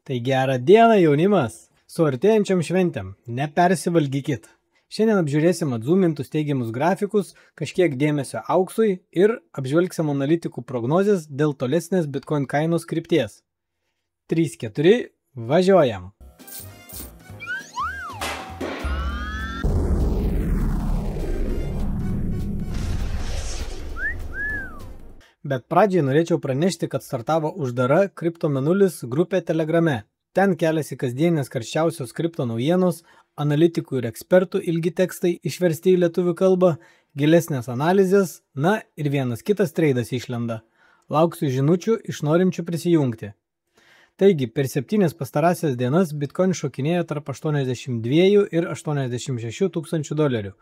Tai gerą dieną, jaunimas! Su artėjančiom šventėm, nepersivalgykit. Šiandien apžiūrėsim atzoomintus teigiamus grafikus, kažkiek dėmesio auksui ir apžvelgsim analitikų prognozes dėl tolesnės Bitcoin kainos krypties. 3-4, važiuojam! Bet pradžiai norėčiau pranešti, kad startavo uždara Kripto Mėnulis grupė Telegrame. Ten keliasi kasdienės karščiausios kripto naujienos, analitikų ir ekspertų ilgi tekstai išversti į lietuvių kalbą, gilesnės analizės, na ir vienas kitas treidas išlenda. Lauksiu žinučių iš norinčių prisijungti. Taigi, per 7 pastarąsias dienas Bitcoin šokinėjo tarp 82 ir 86 tūkstančių dolerių.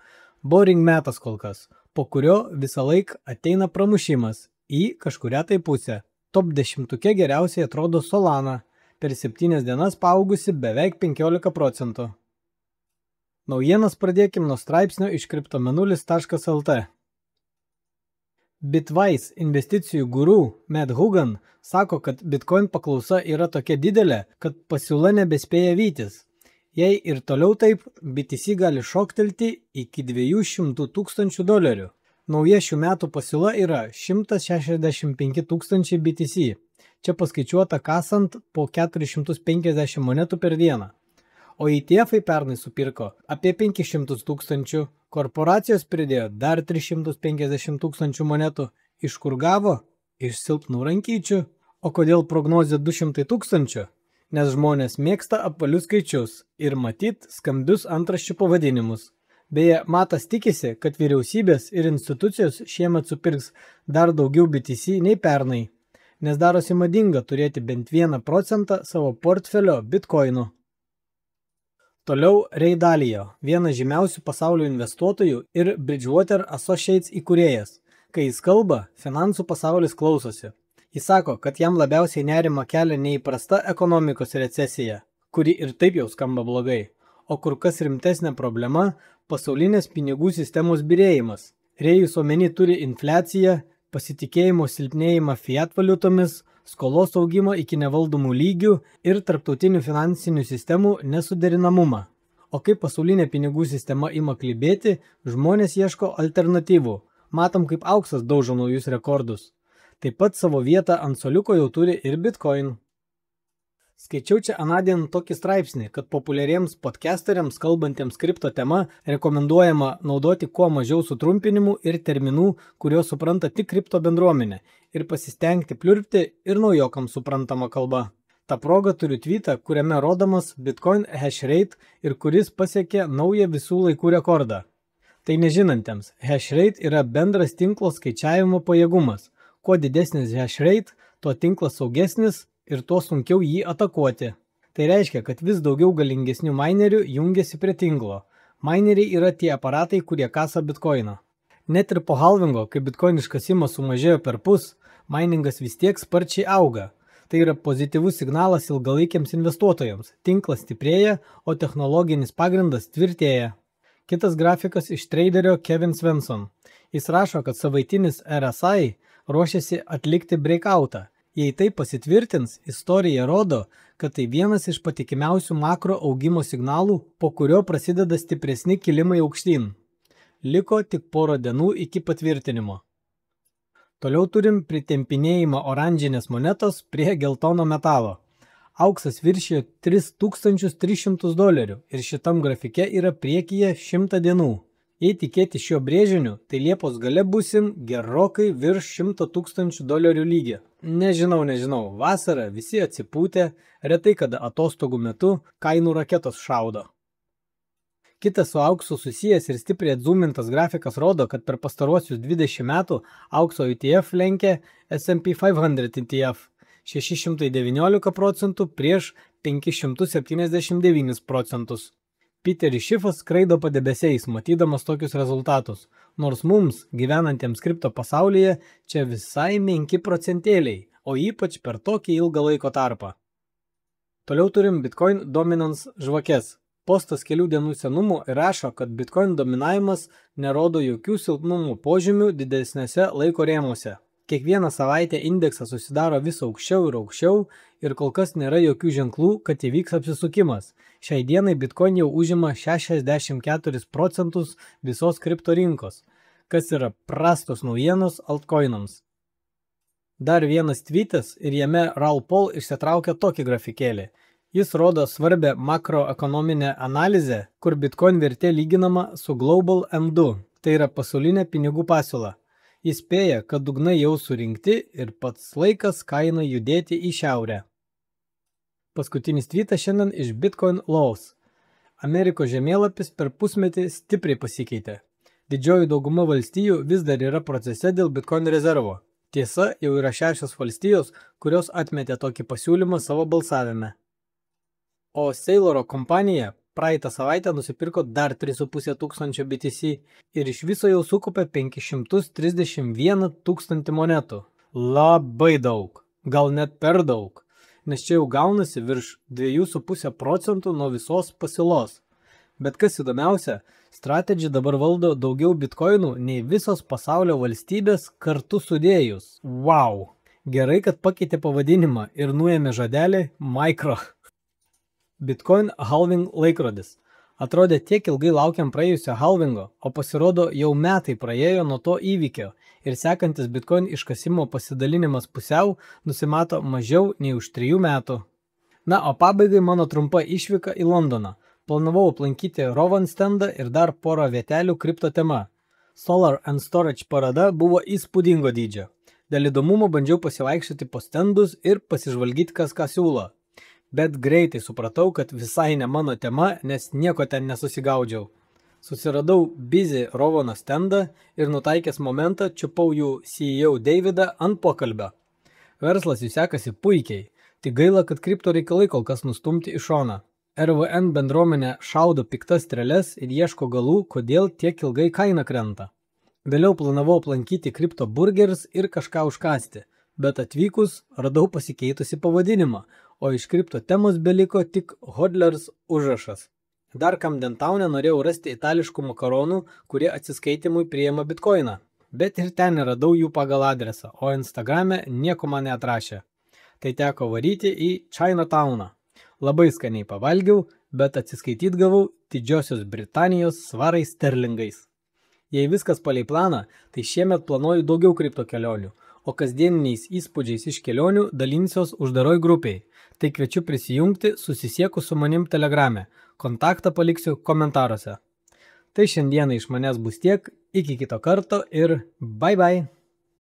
Boring metas kol kas, po kurio visą laiką ateina pramušimas į kažkurią tai pusę. Top 10 geriausiai atrodo Solana, per 7 dienas paaugusi beveik 15%. Naujienas pradėkim nuo straipsnio iš kriptomenulis.lt. Bitwise investicijų guru Matt Hougan sako, kad Bitcoin paklausa yra tokia didelė, kad pasiūla nebespėja vytis. Jei ir toliau taip, BTC gali šoktelti iki 200 tūkstančių dolerių. Nauja šių metų pasiūla yra 165 tūkstančiai BTC. Čia paskaičiuota kasant po 450 monetų per dieną. O ETF-ai pernai supirko apie 500 tūkstančių, korporacijos pridėjo dar 350 tūkstančių monetų. Iš kur gavo? Iš silpnų rankyčių. O kodėl prognozė 200 tūkstančių? Nes žmonės mėgsta apvalius skaičius ir matyt skambius antraščių pavadinimus. Beje, Matas tikisi, kad vyriausybės ir institucijos šiemet supirks dar daugiau BTC nei pernai, nes darosi madinga turėti bent 1% savo portfelio bitkoinų. Toliau Ray Dalio, vienas žymiausių pasaulio investuotojų ir Bridgewater Associates įkūrėjas. Kai jis kalba, finansų pasaulis klausosi. Jis sako, kad jam labiausiai nerima kelia neįprasta ekonomikos recesija, kuri ir taip jau skamba blogai, o kur kas rimtesnė problema – pasaulinės pinigų sistemos birėjimas. Rėjus omeny turi infliaciją, pasitikėjimo silpnėjimą fiat valiutomis, skolos augimą iki nevaldomų lygių ir tarptautinių finansinių sistemų nesuderinamumą. O kai pasaulinė pinigų sistema ima klibėti, žmonės ieško alternatyvų. Matom, kaip auksas daužo naujus rekordus. Taip pat savo vietą ant soliuko jau turi ir Bitcoin. Skaičiau čia anadien tokį straipsnį, kad populiariems podcasteriams kalbantiems kripto tema rekomenduojama naudoti kuo mažiau sutrumpinimų ir terminų, kuriuos supranta tik kripto bendruomenė, ir pasistengti pliurpti ir naujokams suprantama kalba. Ta proga turiu tweetą, kuriame rodomas Bitcoin hash rate ir kuris pasiekė naują visų laikų rekordą. Tai nežinantiems, hash rate yra bendras tinklo skaičiavimo pajėgumas. Kuo didesnis hash rate, tuo tinklas saugesnis ir tuo sunkiau jį atakuoti. Tai reiškia, kad vis daugiau galingesnių minerių jungiasi prie tinklo. Mineriai yra tie aparatai, kurie kasa bitkoiną. Net ir po halvingo, kai bitkoin iškasimas sumažėjo per pus, miningas vis tiek sparčiai auga. Tai yra pozityvus signalas ilgalaikiams investuotojams. Tinklas stiprėja, o technologinis pagrindas tvirtėja. Kitas grafikas iš traderio Kevin Svensson. Jis rašo, kad savaitinis RSI ruošiasi atlikti breakoutą. Jei tai pasitvirtins, istorija rodo, kad tai vienas iš patikimiausių makro augimo signalų, po kurio prasideda stipresni kilimai aukštyn. Liko tik porą dienų iki patvirtinimo. Toliau turim pritempinėjimą oranžinės monetos prie geltono metalo. Auksas viršijo 3300 dolerių ir šitam grafike yra priekyje 100 dienų. Jei tikėti šiuo brėžiniu, tai Liepos gale būsim gerokai virš 100 tūkstančių dolerių lygio. Nežinau, vasarą visi atsipūtę, retai kada atostogų metu kainų raketos šaudo. Kitas su auksu susijęs ir stipriai atzoomintas grafikas rodo, kad per pastaruosius 20 metų aukso ETF lenkia S&P 500 ETF 619% prieš 579%. Peteris Schiffas skraido padebesiais, matydamas tokius rezultatus, nors mums, gyvenantiems kripto pasaulyje, čia visai menki procentėliai, o ypač per tokį ilgą laiko tarpą. Toliau turim Bitcoin dominance žvakes. Postas kelių dienų senumo rašo, kad Bitcoin dominavimas nerodo jokių silpnumų požymių didesnėse laiko rėmuose. Kiekvieną savaitę indeksas susidaro vis aukščiau ir aukščiau ir kol kas nėra jokių ženklų, kad įvyks apsisukimas. Šiai dienai Bitcoin jau užima 64% visos kripto rinkos, kas yra prastos naujienos altcoinams. Dar vienas tweetas ir jame Raoul Pal išsitraukia tokį grafikėlį. Jis rodo svarbę makroekonominę analizę, kur Bitcoin vertė lyginama su Global M2, tai yra pasaulinė pinigų pasiūla. Jis spėja, kad dugnai jau surinkti ir pats laikas kainai judėti į šiaurę. Paskutinis tweetas šiandien iš Bitcoin Laws. Amerikos žemėlapis per pusmetį stipriai pasikeitė. Didžioji dauguma valstijų vis dar yra procese dėl Bitcoin rezervo. Tiesa, jau yra 6 valstijos, kurios atmetė tokį pasiūlymą savo balsavime. O Sailoro kompanija praeitą savaitę nusipirko dar 3,5 tūkstančio BTC ir iš viso jau sukaupė 531 tūkstantį monetų. Labai daug, gal net per daug, nes čia jau gaunasi virš 2,5% nuo visos pasiūlos. Bet kas įdomiausia, Strategy dabar valdo daugiau bitkoinų nei visos pasaulio valstybės kartu sudėjus. Wow! Gerai, kad pakeitė pavadinimą ir nuėmė žodelį Micro. Bitcoin halving laikrodis. Atrodė tiek ilgai laukiam praėjusio halvingo, o pasirodo jau metai praėjo nuo to įvykio ir sekantis Bitcoin iškasimo pasidalinimas pusiau nusimato mažiau nei už 3 metų. Na, o pabaigai mano trumpa išvyka į Londoną. Planavau aplankyti Rowan standą ir dar porą vietelių kripto tema. Solar and Storage parada buvo įspūdingo dydžio. Dėl įdomumo bandžiau pasivaikščioti po standus ir pasižvalgyti, kas ką siūlo. Bet greitai supratau, kad visai ne mano tema, nes nieko ten nesusigaudžiau. Susiradau Busy Rowano standą ir nutaikęs momentą čiupau jų CEO Davidą ant pokalbio. Verslas jų sekasi puikiai, tik gaila, kad kripto reikalai kol kas nustumti į šoną. RVN bendruomenė šaudo piktas streles ir ieško galų, kodėl tiek ilgai kaina krenta. Vėliau planavau aplankyti Crypto Burgers ir kažką užkasti, bet atvykus radau pasikeitusi pavadinimą, o iš kripto temos beliko tik hodlers užrašas. Dar Camden Town'e norėjau rasti itališkų makaronų, kurie atsiskaitimui priima bitkoiną, bet ir ten neradau jų pagal adresą, o Instagrame nieko man neatrašė. Tai teko varyti į Chinatowną. Labai skaniai pavalgiau, bet atsiskaityt gavau Didžiosios Britanijos svarais sterlingais. Jei viskas palei planą, tai šiemet planuoju daugiau kripto kelionių, o kasdieniniais įspūdžiais iš kelionių dalinsiuos uždaroj grupiai. Tai kviečiu prisijungti susisiekus su manim Telegrame. Kontaktą paliksiu komentaruose. Tai šiandieną iš manęs bus tiek, iki kito karto ir bye bye.